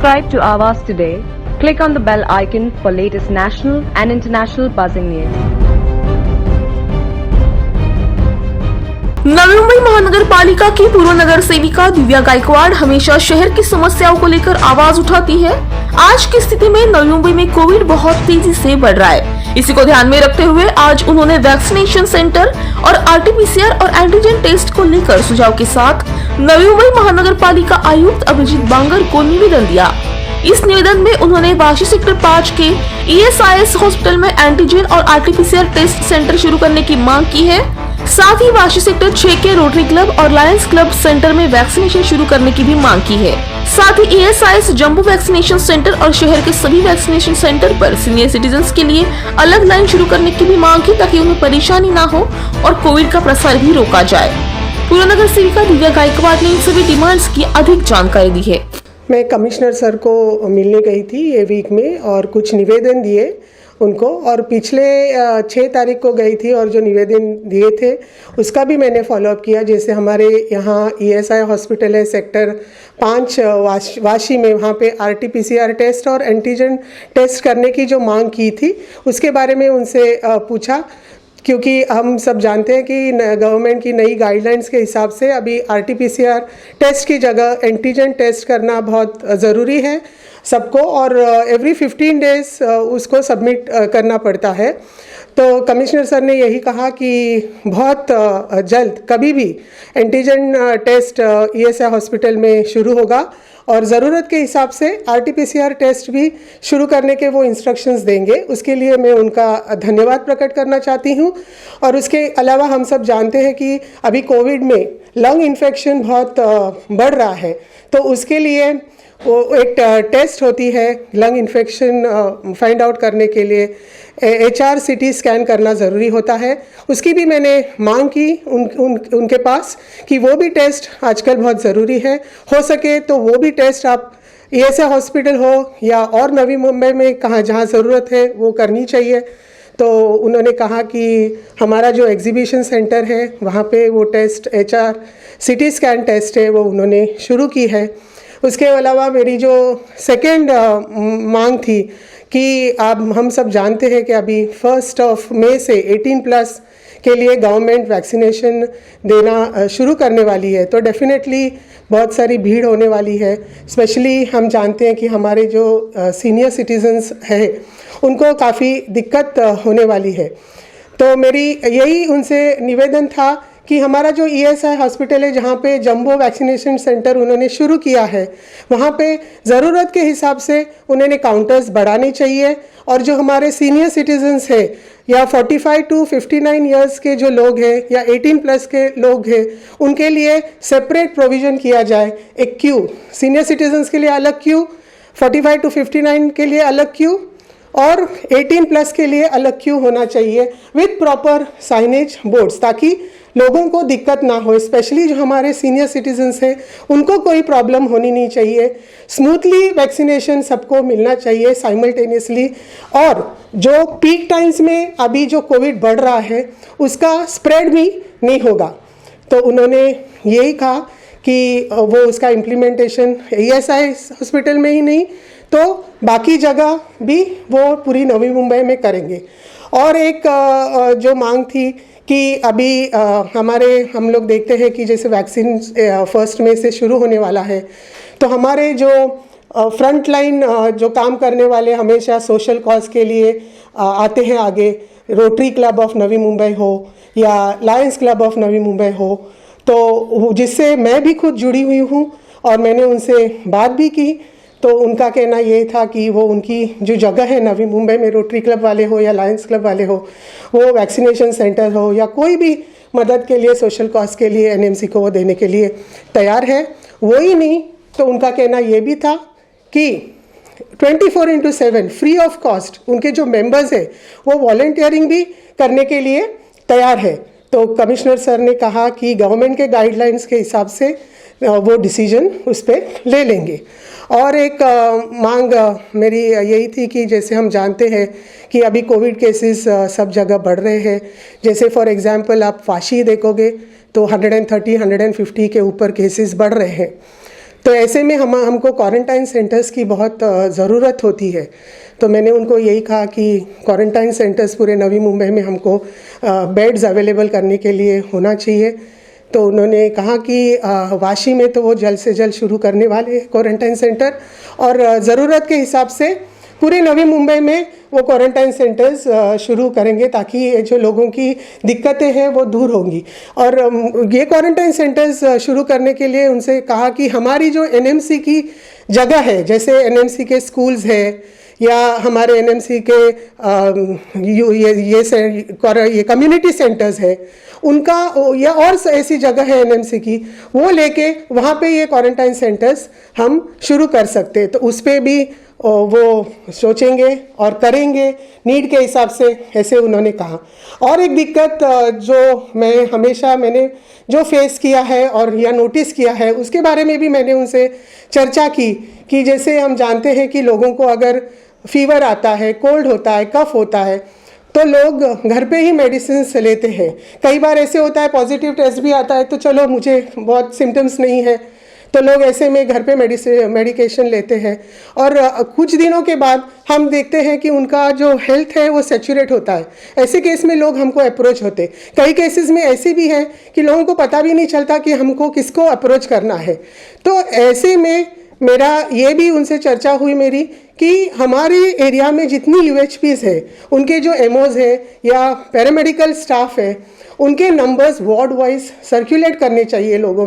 Subscribe to Awaaz today. Click on the bell icon for latest national and international buzzing news. Navi Mumbai महानगर पालिका की पूर्व नगर सेविका दिव्या गायकवाड़ हमेशा शहर की समस्याओं को लेकर आवाज उठाती है। आज की स्थिति में नवी मुंबई में कोविड बहुत तेजी से बढ़ रहा है। इसी को ध्यान में रखते हुए आज उन्होंने वैक्सीनेशन सेंटर और आरटीपीसीआर और एंटीजन टेस्ट को लेकर सुझाव के साथ नवी मुंबई महानगर पालिका आयुक्त अभिजीत बांगर को निवेदन दिया। इस निवेदन में उन्होंने वाशी सेक्टर 5 के ESIS हॉस्पिटल में एंटीजन और आरटीपीसीआर टेस्ट सेंटर शुरू करने की मांग की है। साथ ही वाशी सेक्टर 6 के रोटरी क्लब और लायंस क्लब सेंटर में वैक्सीनेशन शुरू करने की भी मांग की है। साथ ही ESIS जंबो वैक्सीनेशन सेंटर और शहर के सभी वैक्सीनेशन सेंटर पर सीनियर सिटीजन्स के लिए अलग लाइन शुरू करने की भी मांग की, ताकि उन्हें परेशानी न हो और कोविड का प्रसार भी रोका जाए। पूर्व नगर सेविका दिव्या गायकवाड़ ने इन सभी डिमांड्स की अधिक जानकारी दी है। मैं कमिश्नर सर को मिलने गई थी ये वीक में और कुछ निवेदन दिए उनको, और पिछले 6 तारीख को गई थी और जो निवेदन दिए थे उसका भी मैंने फॉलोअप किया। जैसे हमारे यहाँ ESI हॉस्पिटल है सेक्टर 5 वाशी में, वहाँ पे RT-PCR टेस्ट और एंटीजन टेस्ट करने की जो मांग की थी उसके बारे में उनसे पूछा, क्योंकि हम सब जानते हैं कि गवर्नमेंट की नई गाइडलाइंस के हिसाब से अभी RT-PCR टेस्ट की जगह एंटीजन टेस्ट करना बहुत ज़रूरी है सबको, और एवरी 15 डेज उसको सबमिट करना पड़ता है। तो कमिश्नर सर ने यही कहा कि बहुत जल्द कभी भी एंटीजन टेस्ट ESI हॉस्पिटल में शुरू होगा और ज़रूरत के हिसाब से RT-PCR टेस्ट भी शुरू करने के वो इंस्ट्रक्शंस देंगे। उसके लिए मैं उनका धन्यवाद प्रकट करना चाहती हूँ। और उसके अलावा हम सब जानते हैं कि अभी कोविड में लंग इन्फेक्शन बहुत बढ़ रहा है, तो उसके लिए वो एक टेस्ट होती है लंग इन्फेक्शन फाइंड आउट करने के लिए HRCT स्कैन करना ज़रूरी होता है। उसकी भी मैंने मांग की उनके पास कि वो भी टेस्ट आजकल बहुत ज़रूरी है। हो सके तो वो भी टेस्ट आप ESI हॉस्पिटल हो या और नवी मुंबई में कहाँ जहाँ ज़रूरत है वो करनी चाहिए। तो उन्होंने कहा कि हमारा जो एग्जीबिशन सेंटर है वहाँ पे वो टेस्ट HRCT स्कैन टेस्ट है वो उन्होंने शुरू की है। उसके अलावा मेरी जो सेकेंड मांग थी कि अब हम सब जानते हैं कि अभी 1 मई से 18+ के लिए गवर्नमेंट वैक्सीनेशन देना शुरू करने वाली है, तो डेफिनेटली बहुत सारी भीड़ होने वाली है। स्पेशली हम जानते हैं कि हमारे जो सीनियर सिटीजन्स हैं उनको काफ़ी दिक्कत होने वाली है। तो मेरी यही उनसे निवेदन था कि हमारा जो ESI हॉस्पिटल है जहाँ पे जंबो वैक्सीनेशन सेंटर उन्होंने शुरू किया है, वहाँ पे ज़रूरत के हिसाब से उन्होंने काउंटर्स बढ़ाने चाहिए, और जो हमारे सीनियर सिटीजन्स हैं या 45 to 59 ईयर्स के जो लोग हैं या 18+ के लोग हैं उनके लिए सेपरेट प्रोविज़न किया जाए। एक क्यू सीनियर सिटीजन्स के लिए अलग क्यू, 45 to 59 के लिए अलग क्यू और 18+ के लिए अलग क्यू होना चाहिए विथ प्रॉपर साइनेज बोर्ड्स, ताकि लोगों को दिक्कत ना हो। स्पेशली जो हमारे सीनियर सिटीजन्स हैं उनको कोई प्रॉब्लम होनी नहीं चाहिए। स्मूथली वैक्सीनेशन सबको मिलना चाहिए साइमल्टेनियसली, और जो पीक टाइम्स में अभी जो कोविड बढ़ रहा है उसका स्प्रेड भी नहीं होगा। तो उन्होंने यही कहा कि वो उसका इम्प्लीमेंटेशन ESI हॉस्पिटल में ही नहीं तो बाकी जगह भी वो पूरी नवी मुंबई में करेंगे। और एक जो मांग थी कि अभी हम लोग देखते हैं कि जैसे वैक्सीन 1 मई से शुरू होने वाला है, तो हमारे जो फ्रंट लाइन जो काम करने वाले हमेशा सोशल कॉज के लिए आते हैं आगे, rotary club of Navi Mumbai हो या Lions club of Navi Mumbai हो, तो जिससे मैं भी खुद जुड़ी हुई हूँ और मैंने उनसे बात भी की, तो उनका कहना ये था कि वो उनकी जो जगह है नवी मुंबई में, रोटरी क्लब वाले हो या लायंस क्लब वाले हो, वो वैक्सीनेशन सेंटर हो या कोई भी मदद के लिए सोशल कॉज के लिए NMC को वो देने के लिए तैयार है। वो ही नहीं, तो उनका कहना ये भी था कि 24/7 फ्री ऑफ कॉस्ट उनके जो मेंबर्स हैं वो वॉलंटियरिंग भी करने के लिए तैयार है। तो कमिश्नर सर ने कहा कि गवर्नमेंट के गाइडलाइंस के हिसाब से वो डिसीजन उस पर ले लेंगे। और एक मांग मेरी यही थी कि जैसे हम जानते हैं कि अभी कोविड केसेस सब जगह बढ़ रहे हैं। जैसे फॉर एग्जांपल आप वाशी देखोगे तो 130-150 के ऊपर केसेस बढ़ रहे हैं। तो ऐसे में हमको क्वारंटाइन सेंटर्स की बहुत ज़रूरत होती है। तो मैंने उनको यही कहा कि क्वारंटाइन सेंटर्स पूरे नवी मुंबई में हमको बेड्स अवेलेबल करने के लिए होना चाहिए। तो उन्होंने कहा कि वाशी में तो वो जल्द से जल्द शुरू करने वाले हैं क्वारंटाइन सेंटर, और ज़रूरत के हिसाब से पूरे नवी मुंबई में वो क्वारंटाइन सेंटर्स शुरू करेंगे, ताकि ये जो लोगों की दिक्कतें हैं वो दूर होंगी। और ये क्वारंटाइन सेंटर्स शुरू करने के लिए उनसे कहा कि हमारी जो एनएमसी की जगह है, जैसे एनएमसी के स्कूल्स है या हमारे एनएमसी के ये कम्युनिटी सेंटर्स है उनका, या और ऐसी जगह है एनएमसी की, वो लेके वहाँ पे ये क्वारंटाइन सेंटर्स हम शुरू कर सकते हैं। तो उस पर भी वो सोचेंगे और करेंगे नीड के हिसाब से, ऐसे उन्होंने कहा। और एक दिक्कत जो मैंने जो फेस किया है और या नोटिस किया है, उसके बारे में भी मैंने उनसे चर्चा की कि जैसे हम जानते हैं कि लोगों को अगर फीवर आता है, कोल्ड होता है, कफ होता है, तो लोग घर पे ही मेडिसिन लेते हैं। कई बार ऐसे होता है पॉजिटिव टेस्ट भी आता है तो चलो मुझे बहुत सिम्टम्स नहीं है, तो लोग ऐसे में घर पे मेडिकेशन लेते हैं, और कुछ दिनों के बाद हम देखते हैं कि उनका जो हेल्थ है वो सैचुरेट होता है। ऐसे केस में लोग हमको अप्रोच होते। कई केसेस में ऐसे भी हैं कि लोगों को पता भी नहीं चलता कि हमको किसको अप्रोच करना है। तो ऐसे में मेरा ये भी उनसे चर्चा हुई मेरी कि हमारे एरिया में जितनी यूएचपीज है, उनके जो एमओज है या पैरामेडिकल स्टाफ है, उनके नंबर्स वार्ड वाइज सर्कुलेट करने चाहिए। लोगों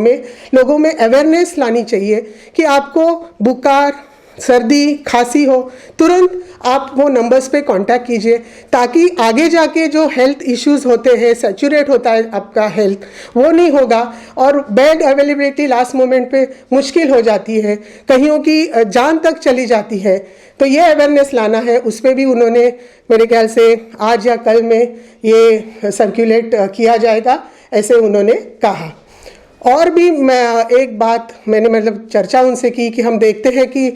में अवेयरनेस लानी चाहिए कि आपको बुखार, सर्दी, खांसी हो, तुरंत आप वो नंबर्स पे कांटेक्ट कीजिए, ताकि आगे जाके जो हेल्थ इश्यूज होते हैं, सैचुरेट होता है आपका हेल्थ, वो नहीं होगा। और बेड अवेलेबिलिटी लास्ट मोमेंट पे मुश्किल हो जाती है, कईयों की जान तक चली जाती है। तो ये अवेयरनेस लाना है, उस पर भी उन्होंने मेरे ख्याल से आज या कल में ये सर्कुलेट किया जाएगा, ऐसे उन्होंने कहा। और भी एक बात मैंने चर्चा उनसे की कि हम देखते हैं कि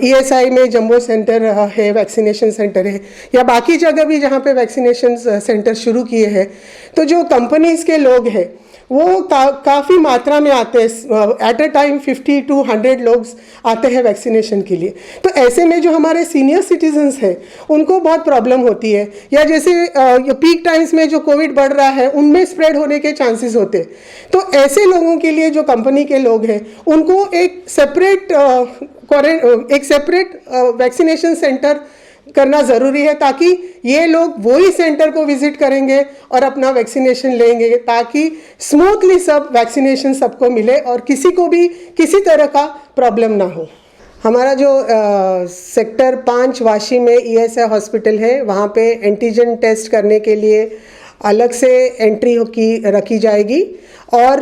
ईएसआई में जंबो सेंटर है, वैक्सीनेशन सेंटर है, या बाकी जगह भी जहाँ पे वैक्सीनेशन सेंटर शुरू किए हैं, तो जो कंपनीज के लोग हैं वो काफ़ी मात्रा में आते हैं। एट अ टाइम 50 to 100 लोग आते हैं वैक्सीनेशन के लिए। तो ऐसे में जो हमारे सीनियर सिटीजन्स हैं उनको बहुत प्रॉब्लम होती है, या जैसे पीक टाइम्स में जो कोविड बढ़ रहा है उनमें स्प्रेड होने के चांसेस होते हैं। तो ऐसे लोगों के लिए जो कंपनी के लोग हैं उनको एक सेपरेट वैक्सीनेशन सेंटर करना ज़रूरी है, ताकि ये लोग वही सेंटर को विजिट करेंगे और अपना वैक्सीनेशन लेंगे, ताकि स्मूथली सब वैक्सीनेशन सबको मिले और किसी को भी किसी तरह का प्रॉब्लम ना हो। हमारा जो सेक्टर 5 वाशी में ईएसआई हॉस्पिटल है, वहाँ पे एंटीजन टेस्ट करने के लिए अलग से एंट्री रखी जाएगी, और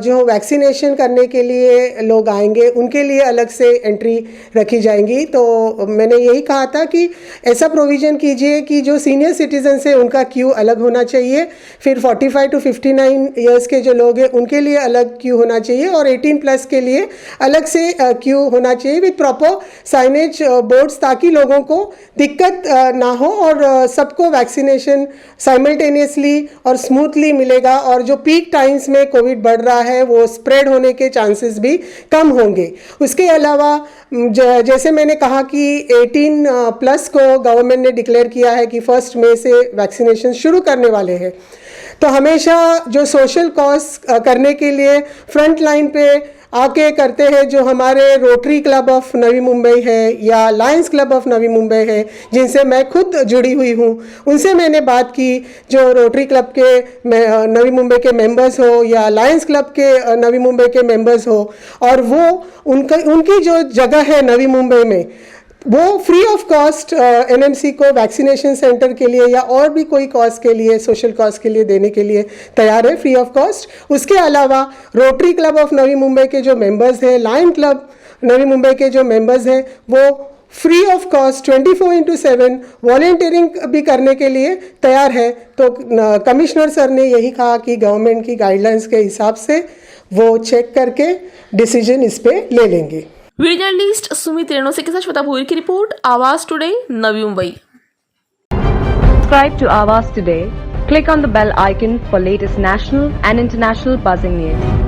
जो वैक्सीनेशन करने के लिए लोग आएंगे उनके लिए अलग से एंट्री रखी जाएंगी। तो मैंने यही कहा था कि ऐसा प्रोविज़न कीजिए कि जो सीनियर सिटीजन्स हैं उनका क्यू अलग होना चाहिए, फिर 45 to 59 ईयर्स के जो लोग हैं उनके लिए अलग क्यू होना चाहिए, और 18+ के लिए अलग से क्यू होना चाहिए विथ प्रॉपर साइनेज बोर्ड्स, ताकि लोगों को दिक्कत ना हो और सबको वैक्सीनेशन साइमल्टेनियसली और स्मूथली मिलेगा, और जो पीक टाइम्स में कोविड बढ़ रहा है वो स्प्रेड होने के चांसेस भी कम होंगे। उसके अलावा जैसे मैंने कहा कि 18+ को गवर्नमेंट ने डिक्लेयर किया है कि 1 मई से वैक्सीनेशन शुरू करने वाले हैं। तो हमेशा जो सोशल कॉज करने के लिए फ्रंट लाइन पे आके करते हैं, जो हमारे rotary club of Navi Mumbai है या Lions club of Navi Mumbai है, जिनसे मैं खुद जुड़ी हुई हूँ, उनसे मैंने बात की। जो रोटरी क्लब के नवी मुंबई के मेंबर्स हो या लायंस क्लब के नवी मुंबई के मेंबर्स हो, और वो उनकी जो जगह है नवी मुंबई में, वो फ्री ऑफ कॉस्ट एनएमसी को वैक्सीनेशन सेंटर के लिए या और भी कोई कॉज के लिए, सोशल कॉज के लिए देने के लिए तैयार है, फ्री ऑफ कॉस्ट। उसके अलावा rotary club of Navi Mumbai के जो मेंबर्स हैं, लायन क्लब नवी मुंबई के जो मेंबर्स हैं, वो फ्री ऑफ कॉस्ट 24/7 वॉलंटियरिंग भी करने के लिए तैयार है। तो कमिश्नर सर ने यही कहा कि गवर्नमेंट की गाइडलाइंस के हिसाब से वो चेक करके डिसीजन इस पे ले लेंगे। वीडियो जर्नलिस्ट सुमित रेणोसे के साथ श्वेता भोईर की रिपोर्ट, आवाज today, Navi Mumbai. Subscribe to Awaaz today. Click on the bell icon for latest national and international buzzing news.